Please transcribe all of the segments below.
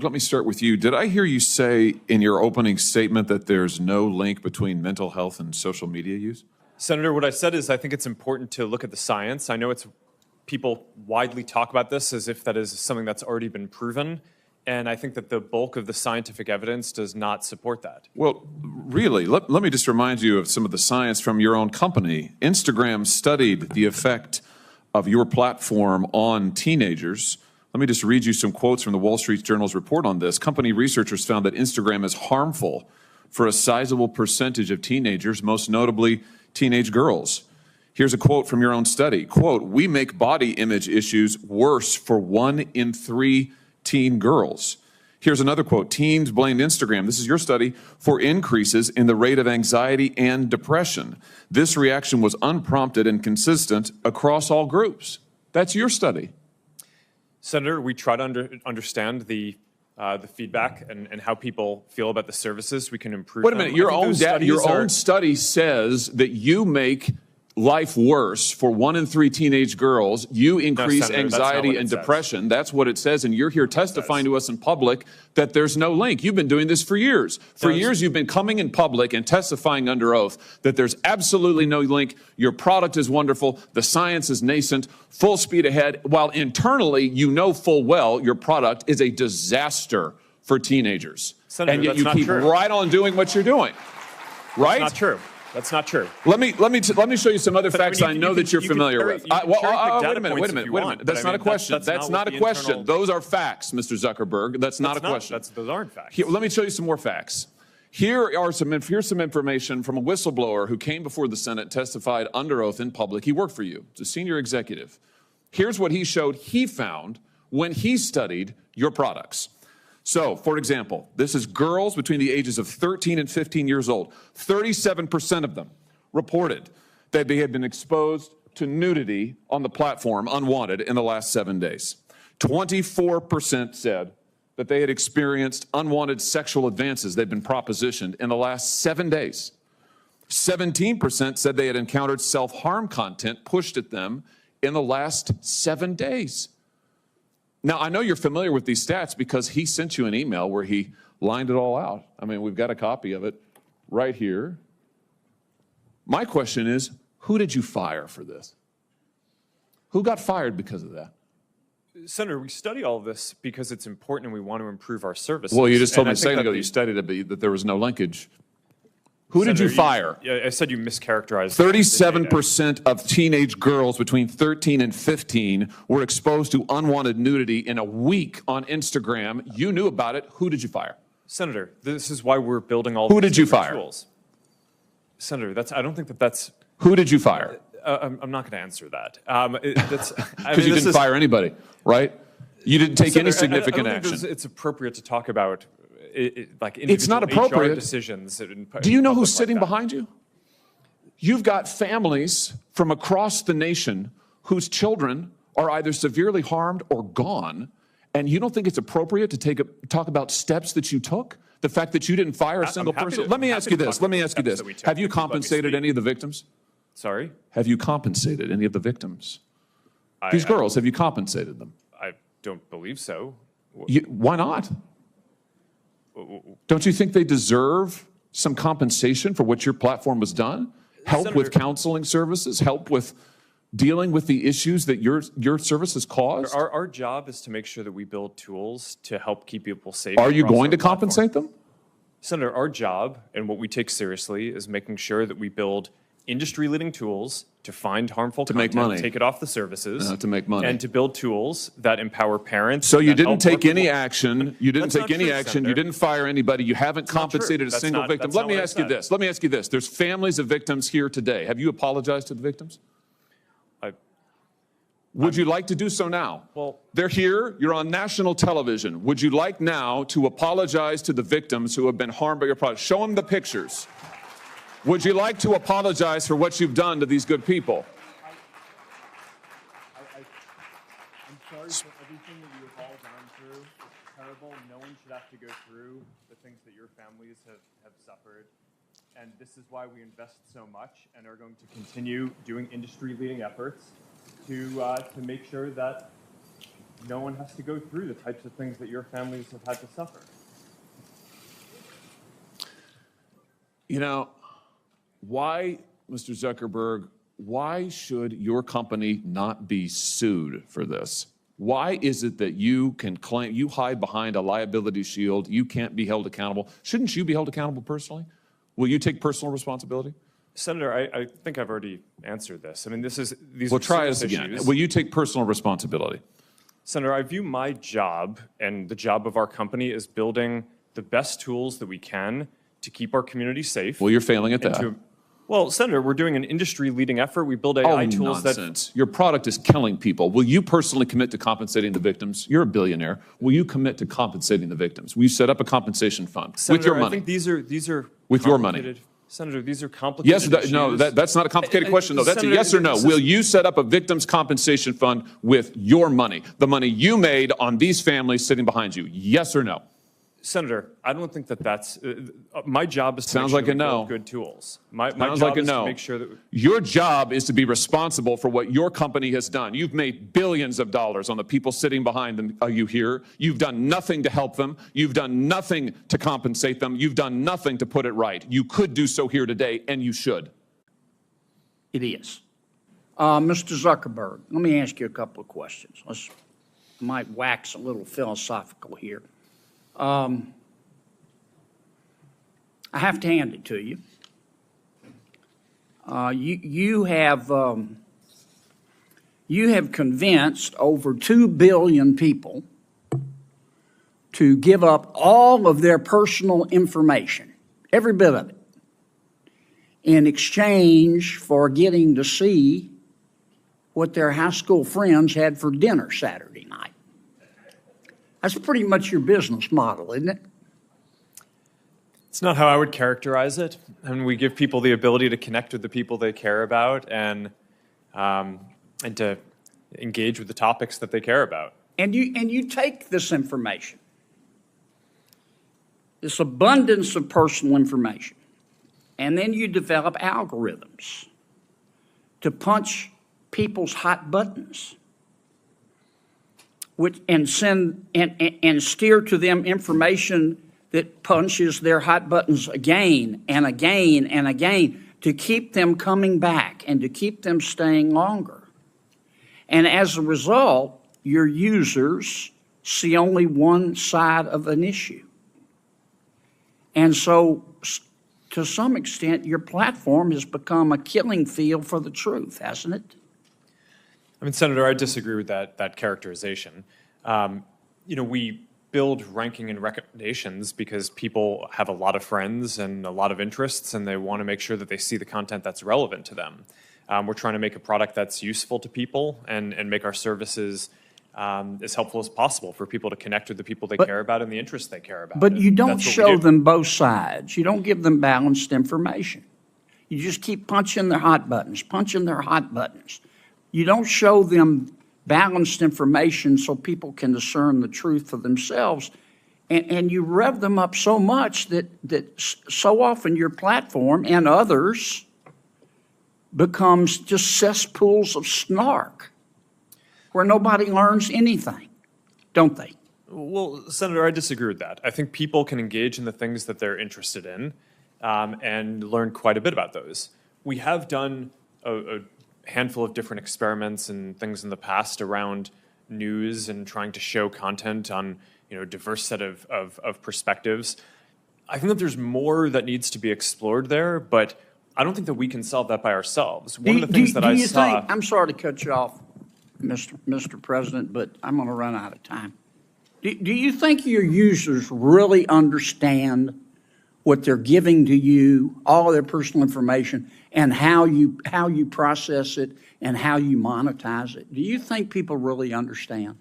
Zuckerberg, let me start with you. Did I hear you say in your opening statement that there's no link between mental health and social media use? Senator, what I said is I think it's important to look at the science. I know people widely talk about this as if that is something that's already been proven, and I think that the bulk of the scientific evidence does not support that. Well, really, let me just remind you of some of the science from your own company. Instagram studied the effect of your platform on teenagers. Let me just read you some quotes from the Wall Street Journal's report on this. Company researchers found that Instagram is harmful for a sizable percentage of teenagers, most notably teenage girls. Here's a quote from your own study. Quote, "We make body image issues worse for 1 in 3 teen girls." Here's another quote. "Teens blamed Instagram," this is your study, "for increases in the rate of anxiety and depression. This reaction was unprompted and consistent across all groups." That's your study. Senator, we try to understand the feedback and how people feel about the services. We can improve. Wait a minute. Your own study says that you make life worse for 1 in 3 teenage girls. You increase anxiety and depression. That's what it says. And you're here testifying to us in public that there's no link. You've been doing this for years. For years, you've been coming in public and testifying under oath that there's absolutely no link. Your product is wonderful. The science is nascent, full speed ahead, while internally, you know full well your product is a disaster for teenagers. Senator, and yet you keep right on doing what you're doing. Right? That's not true. That's not true. Let me show you some other facts I know that you're familiar with. Wait a minute. That's not a question. That's not a question. Those are facts, Mr. Zuckerberg. That's not a question. Those aren't facts. Let me show you some more facts. Here's some information from a whistleblower who came before the Senate, testified under oath in public. He worked for you. It's a senior executive. Here's what he showed he found when he studied your products. So, for example, this is girls between the ages of 13 and 15 years old. 37% of them reported that they had been exposed to nudity on the platform unwanted in the last 7 days. 24% said that they had experienced unwanted sexual advances they'd been propositioned in the last 7 days. 17% said they had encountered self-harm content pushed at them in the last 7 days. Now, I know you're familiar with these stats because he sent you an email where he lined it all out. I mean, we've got a copy of it right here. My question is, who did you fire for this? Who got fired because of that? Senator, we study all of this because it's important and we want to improve our services. Well, you just told me a second ago you studied it, that there was no linkage. Who did you fire? I said you mischaracterized. 37% of teenage girls between 13 and 15 were exposed to unwanted nudity in a week on Instagram. You knew about it. Who did you fire? Senator, this is why we're building all Who these did you fire? tools. Senator, I don't think that's... Who did you fire? I'm not going to answer that. Because you didn't fire anybody, right? You didn't take any significant I don't think action. it's appropriate to talk about like it's not individual appropriate. HR decisions. Do you know who's sitting behind you? You've got families from across the nation whose children are either severely harmed or gone, and you don't think it's appropriate to talk about steps that you took? The fact that you didn't fire a single person? Let me ask you this. Have you compensated any of the victims? Sorry? Have you compensated any of the victims? These girls, have you compensated them? I don't believe so. Why not? Don't you think they deserve some compensation for what your platform has done? Help Senator, with counseling services, help with dealing with the issues that your services cause? Our job is to make sure that we build tools to help keep people safe. Are you going to compensate them? Senator, our job and what we take seriously is making sure that we build industry-leading tools to find harmful content, make money, take it off the services, to make money, and to build tools that empower parents. So you didn't take any action. You didn't take any action. Senator. You didn't fire anybody. You haven't compensated a single victim. Let me ask you this. Let me ask you this. There's families of victims here today. Have you apologized to the victims? Would you like to do so now? Well, they're here. You're on national television. Would you like now to apologize to the victims who have been harmed by your product? Show them the pictures. Would you like to apologize for what you've done to these good people? I'm sorry for everything that you have all gone through. It's terrible. No one should have to go through the things that your families have suffered. And this is why we invest so much and are going to continue doing industry-leading efforts to make sure that no one has to go through the types of things that your families have had to suffer. You know, why, Mr. Zuckerberg, why should your company not be sued for this? Why is it that you can claim, you hide behind a liability shield, you can't be held accountable? Shouldn't you be held accountable personally? Will you take personal responsibility? Senator, I think I've already answered this. I mean, these Well, are try serious this again. issues. Will you take personal responsibility? Senator, I view my job and the job of our company as building the best tools that we can to keep our community safe. Well, you're failing at and that. Well, Senator, we're doing an industry-leading effort. We build Oh, AI tools nonsense. Your product is killing people. Will you personally commit to compensating the victims? You're a billionaire. Will you commit to compensating the victims? Will you set up a compensation fund Senator, with your money? I think these are With your money. complicated- Senator, these are complicated Yes, no, issues. that's not a complicated question, though. That's Senator, a yes or no. this is- Will you set up a victims' compensation fund with your money, the money you made on these families sitting behind you? Yes or no? Senator, I don't think that's my job is to Sounds make sure like a we no. build good tools. My Sounds job like a is no. to make sure that Your job is to be responsible for what your company has done. You've made billions of dollars on the people sitting behind them. Are you here? You've done nothing to help them. You've done nothing to compensate them. You've done nothing to put it right. You could do so here today, and you should. It is. Mr. Zuckerberg, let me ask you a couple of questions. Might wax a little philosophical here. I have to hand it to you. You have convinced over 2 billion people to give up all of their personal information, every bit of it, in exchange for getting to see what their high school friends had for dinner Saturday night. That's pretty much your business model, isn't it? it's not how I would characterize it. And we give people the ability to connect with the people they care about and to engage with the topics that they care about. And you take this information, this abundance of personal information, and then you develop algorithms to punch people's hot buttons, and send and steer to them information that punches their hot buttons again and again and again to keep them coming back and to keep them staying longer. And as a result, your users see only one side of an issue. And so, to some extent, your platform has become a killing field for the truth, hasn't it? I mean, Senator, I disagree with that characterization. We build ranking and recommendations because people have a lot of friends and a lot of interests, and they want to make sure that they see the content that's relevant to them. We're trying to make a product that's useful to people and make our services as helpful as possible for people to connect with the people they care about and the interests they care about. But you don't That's what we show do. them both sides. You don't give them balanced information. You just keep punching their hot buttons, punching their hot buttons. You don't show them balanced information so people can discern the truth for themselves. And you rev them up so much that so often your platform and others becomes just cesspools of snark where nobody learns anything, don't they? Well, Senator, I disagree with that. I think people can engage in the things that they're interested in and learn quite a bit about those. We have done a handful of different experiments and things in the past around news and trying to show content on a diverse set of perspectives. I think that there's more that needs to be explored there, but I don't think that we can solve that by ourselves. One of the things that I saw... I'm sorry to cut you off, Mr. President, but I'm going to run out of time. Do you think your users really understand what they're giving to you, all their personal information, and how you process it and how you monetize it? Do you think people really understand?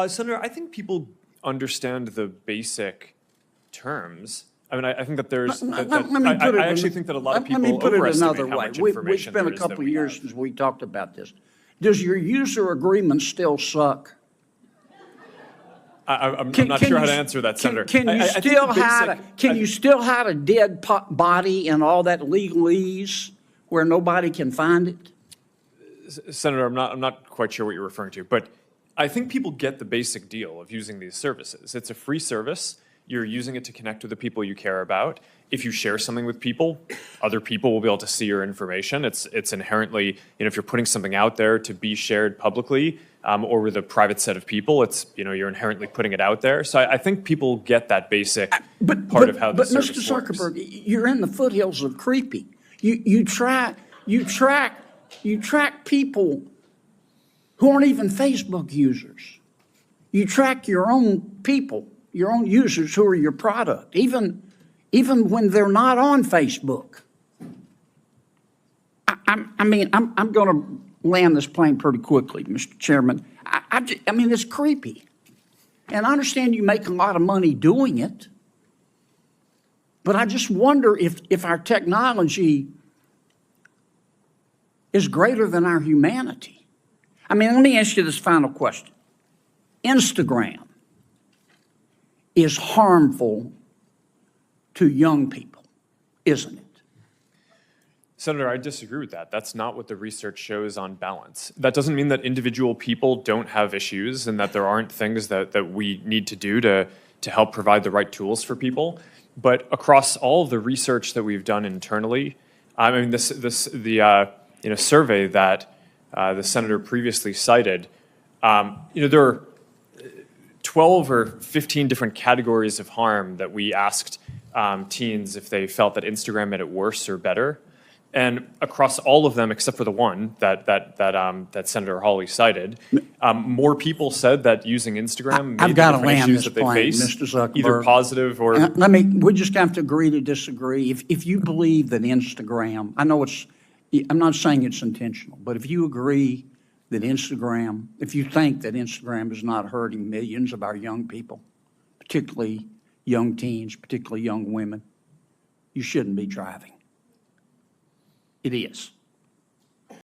Senator, I think people understand the basic terms. I mean, I think that there's... I actually think that a lot of people overestimate how much information It's been there a is that couple we years have. since we talked about this. Does your user agreement still suck? I'm not sure how to answer that, Senator. Can you still hide a dead body and all that legalese where nobody can find it? Senator, I'm not quite sure what you're referring to, but I think people get the basic deal of using these services. It's a free service. You're using it to connect with the people you care about. If you share something with people, other people will be able to see your information. It's inherently, if you're putting something out there to be shared publicly or with a private set of people, it's, you're inherently putting it out there. So I think people get that basic part of how the service works. But Mr. Zuckerberg, you're in the foothills of creepy. You track people who aren't even Facebook users. You track your own people, your own users who are your product, even when they're not on Facebook. I'm going to land this plane pretty quickly, Mr. Chairman. I mean, it's creepy. And I understand you make a lot of money doing it, but I just wonder if our technology is greater than our humanity. I mean, let me ask you this final question. Instagram is harmful to young people, isn't it? Senator, I disagree with that. That's not what the research shows on balance. That doesn't mean that individual people don't have issues and that there aren't things that we need to do to help provide the right tools for people. But across all of the research that we've done internally, I mean, the survey that the senator previously cited, there are 12 or 15 different categories of harm that we asked teens if they felt that Instagram made it worse or better. And across all of them, except for the one that Senator Hawley cited, more people said that using Instagram made the different issues that they face, Mr. Zuckerberg, either positive or... we just have to agree to disagree. If you believe that Instagram, I'm not saying it's intentional, but if you agree that if you think that Instagram is not hurting millions of our young people, particularly young teens, particularly young women, you shouldn't be driving. It is.